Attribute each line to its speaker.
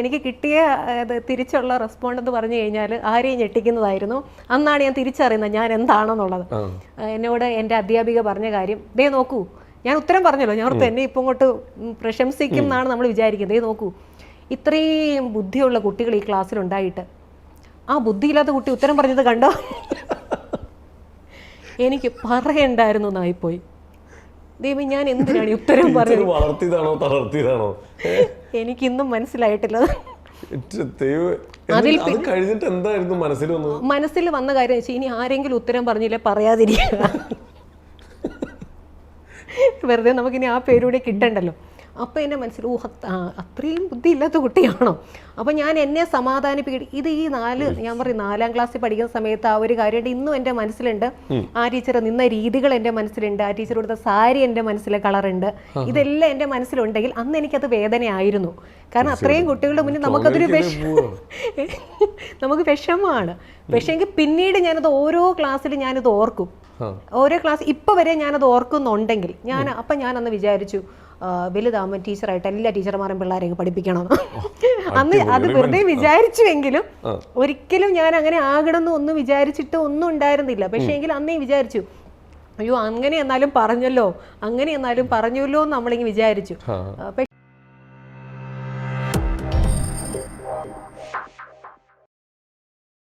Speaker 1: എനിക്ക് കിട്ടിയ തിരിച്ചുള്ള റെസ്പോണ്ട് എന്ന് പറഞ്ഞു കഴിഞ്ഞാൽ ആരെയും ഞെട്ടിക്കുന്നതായിരുന്നു. അന്നാണ് ഞാൻ തിരിച്ചറിയുന്നത് ഞാൻ എന്താണെന്നുള്ളത്. എന്നോട് എൻ്റെ അധ്യാപിക പറഞ്ഞ കാര്യം, ദേ നോക്കൂ, ഞാൻ ഉത്തരം പറഞ്ഞല്ലോ, ഞാൻ ഓർത്ത് എന്നെ ഇപ്പം ഇങ്ങോട്ട് പ്രശംസിക്കും എന്നാണ് നമ്മൾ വിചാരിക്കുന്നത്. ദേ നോക്കൂ, ഇത്രയും ബുദ്ധിയുള്ള കുട്ടികൾ ഈ ക്ലാസ്സിലുണ്ടായിട്ട് ആ ബുദ്ധിയില്ലാത്ത കുട്ടി ഉത്തരം പറഞ്ഞത് കണ്ടോ? എനിക്ക് പറയണ്ടായിരുന്നു എന്നായിപ്പോയി. ദൈവം, ഞാൻ എന്തിനാണ് ഈ ഉത്തരം പറഞ്ഞത്? എനിക്കിന്നും മനസ്സിലായിട്ടില്ല. മനസ്സിൽ വന്ന കാര്യം വെച്ചാൽ ഇനി ആരെങ്കിലും ഉത്തരം പറഞ്ഞില്ലേ പറയാതിരിക്കുക. വെറുതെ നമുക്കിനി ആ പേരൂടെ കിട്ടണ്ടല്ലോ. അപ്പം എൻ്റെ മനസ്സിൽ അത്രയും ബുദ്ധിയില്ലാത്ത കുട്ടിയാണോ? അപ്പം ഞാൻ എന്നെ സമാധാനിപ്പിക്കും. ഇത് ഈ ഞാൻ പറയും 4ാം ക്ലാസ്സിൽ പഠിക്കുന്ന സമയത്ത് ആ ഒരു കാര്യമുണ്ട്, ഇന്നും എൻ്റെ മനസ്സിലുണ്ട്. ആ ടീച്ചർ നിന്ന രീതികൾ എൻ്റെ മനസ്സിലുണ്ട്, ആ ടീച്ചർ കൊടുത്ത സാരി എൻ്റെ മനസ്സിലെ കളറുണ്ട്. ഇതെല്ലാം എൻ്റെ മനസ്സിലുണ്ടെങ്കിൽ അന്ന് എനിക്കത് വേദനയായിരുന്നു. കാരണം അത്രയും കുട്ടികളുടെ മുന്നിൽ നമുക്കതൊരു നമുക്ക് വിഷമമാണ്. പക്ഷേ എങ്കിൽ പിന്നീട് ഞാനത് ഓരോ ക്ലാസ്സിലും ഞാനത് ഓർക്കും. ഓരോ ക്ലാസ് ഇപ്പം വരെ ഞാനത് ഓർക്കുന്നുണ്ടെങ്കിൽ അപ്പം ഞാനന്ന് വിചാരിച്ചു, വലുതാകുമ്പോൾ ടീച്ചറായിട്ട് എല്ലാ ടീച്ചർമാരും പിള്ളേരെയൊക്കെ പഠിപ്പിക്കണം. അന്ന് അത് വെറുതെ വിചാരിച്ചുവെങ്കിലും ഒരിക്കലും ഞാൻ അങ്ങനെ ആകണമെന്ന് ഒന്നും വിചാരിച്ചിട്ട് ഒന്നും ഉണ്ടായിരുന്നില്ല. പക്ഷേ എങ്കിൽ അന്നേ വിചാരിച്ചു, അയ്യോ അങ്ങനെ എന്നാലും പറഞ്ഞല്ലോ, അങ്ങനെ എന്നാലും പറഞ്ഞല്ലോ എന്ന് നമ്മളിങ്ങനെ വിചാരിച്ചു.